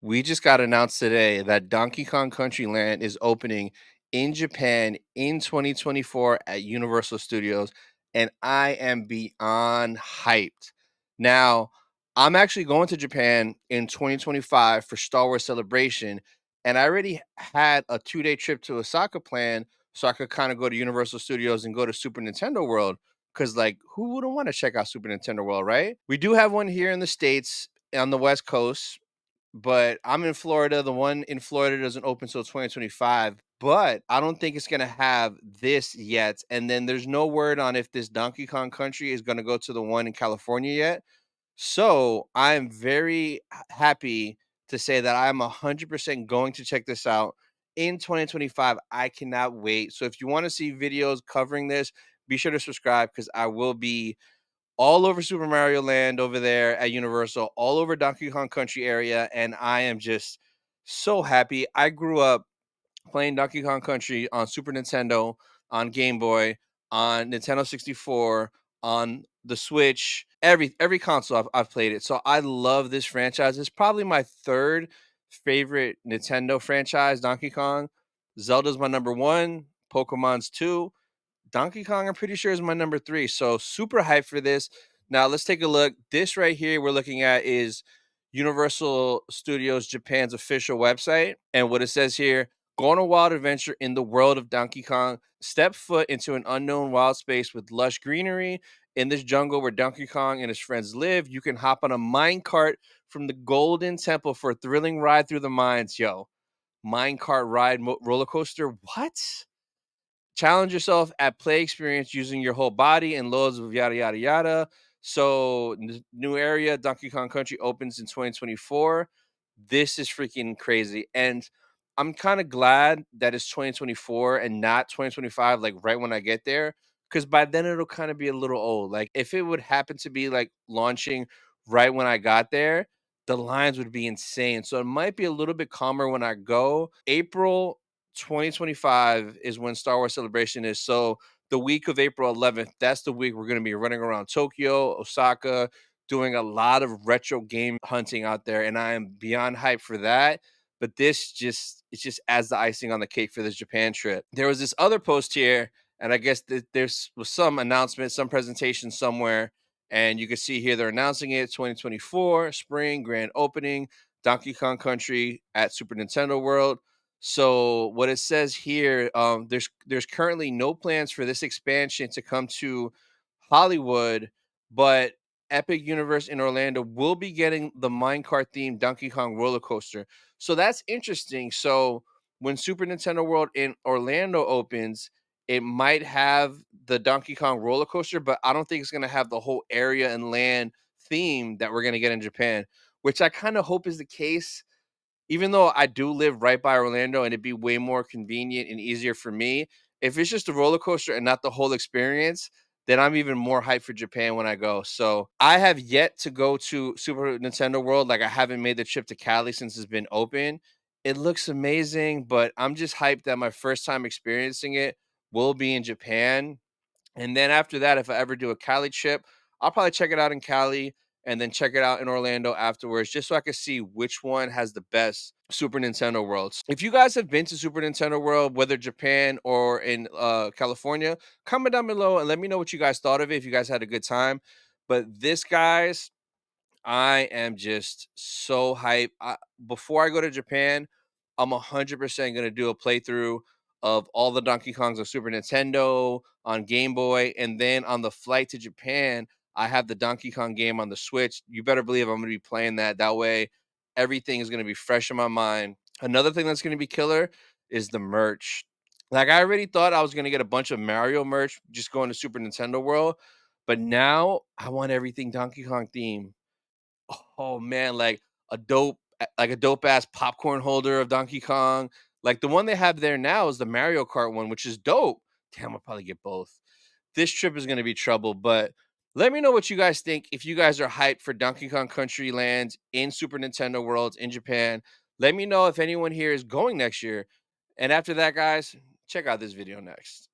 We just got announced today that Donkey Kong Country Land is opening in Japan in 2024 at Universal Studios, and I am beyond hyped. Now, I'm actually going to Japan in 2025 for Star Wars Celebration, and I already had a 2-day trip to Osaka planned so I could kind of go to Universal Studios and go to Super Nintendo World. Because, like, who wouldn't want to check out Super Nintendo World, right? We do have one here in the States on the West Coast, but I'm in Florida. The one in Florida doesn't open till 2025, but I don't think it's going to have this yet. And then there's no word on if this Donkey Kong Country is going to go to the one in California yet. So I'm very happy to say that I'm 100% going to check this out in 2025. I cannot wait. So if you want to see videos covering this, be sure to subscribe because I will be all over Super Mario Land over there at Universal, all over Donkey Kong Country area, and I am just so happy. I grew up playing Donkey Kong Country on Super Nintendo, on Game Boy, on Nintendo 64, on the Switch, every console I've played it. So I love this franchise. It's probably my third favorite Nintendo franchise, Donkey Kong. Zelda's my number one, Pokemon's two, Donkey Kong, I'm pretty sure, is my number three. So super hyped for this. Now let's take a look. This right here we're looking at is Universal Studios Japan's official website. And what it says here: go on a wild adventure in the world of Donkey Kong. Step foot into an unknown wild space with lush greenery. In this jungle where Donkey Kong and his friends live, you can hop on a mine cart from the Golden Temple for a thrilling ride through the mines. Yo, mine cart ride roller coaster. What? Challenge yourself at play experience using your whole body and loads of yada yada yada. So new area, Donkey Kong Country opens in 2024. This is freaking crazy. And I'm kind of glad that it's 2024 and not 2025, like right when I get there. Because by then it'll kind of be a little old. Like if it would happen to be like launching right when I got there, the lines would be insane. So it might be a little bit calmer when I go. April 2025 is when Star Wars Celebration is. So the week of April 11th, that's the week we're going to be running around Tokyo, Osaka, doing a lot of retro game hunting out there, and I am beyond hyped for that. But this just it just adds the icing on the cake for this Japan trip. There was this other post here, and I guess there's was some announcement, some presentation somewhere, and you can see here they're announcing it: 2024 spring grand opening, Donkey Kong Country at Super Nintendo World. So what it says here, there's currently no plans for this expansion to come to Hollywood, but Epic Universe in Orlando will be getting the minecart themed Donkey Kong roller coaster. So that's interesting. So when Super Nintendo World in Orlando opens, it might have the Donkey Kong roller coaster, but I don't think it's going to have the whole area and land theme that we're going to get in Japan, which I kind of hope is the case, even though I do live right by Orlando and it'd be way more convenient and easier for me. If it's just a roller coaster and not the whole experience, then I'm even more hyped for Japan when I go. So I have yet to go to Super Nintendo World. Like I haven't made the trip to Cali since it's been open. It looks amazing, but I'm just hyped that my first time experiencing it will be in Japan. And then after that, if I ever do a Cali trip, I'll probably check it out in Cali and then check it out in Orlando afterwards, just so I can see which one has the best Super Nintendo Worlds. If you guys have been to Super Nintendo World, whether Japan or in California, comment down below and let me know what you guys thought of it, if you guys had a good time. But this, guys, I am just so hyped. Before I go to Japan, I'm 100% going to do a playthrough of all the Donkey Kongs of Super Nintendo on Game Boy. And then on the flight to Japan, I have the Donkey Kong game on the Switch. You better believe I'm going to be playing that. That way, everything is going to be fresh in my mind. Another thing that's going to be killer is the merch. Like, I already thought I was going to get a bunch of Mario merch just going to Super Nintendo World. But now I want everything Donkey Kong themed. Oh man, like a dope ass popcorn holder of Donkey Kong. Like the one they have there now is the Mario Kart one, which is dope. Damn, I'll probably get both. This trip is gonna be trouble, but let me know what you guys think. If you guys are hyped for Donkey Kong Country Land in Super Nintendo Worlds in Japan, let me know if anyone here is going next year. And after that, guys, check out this video next.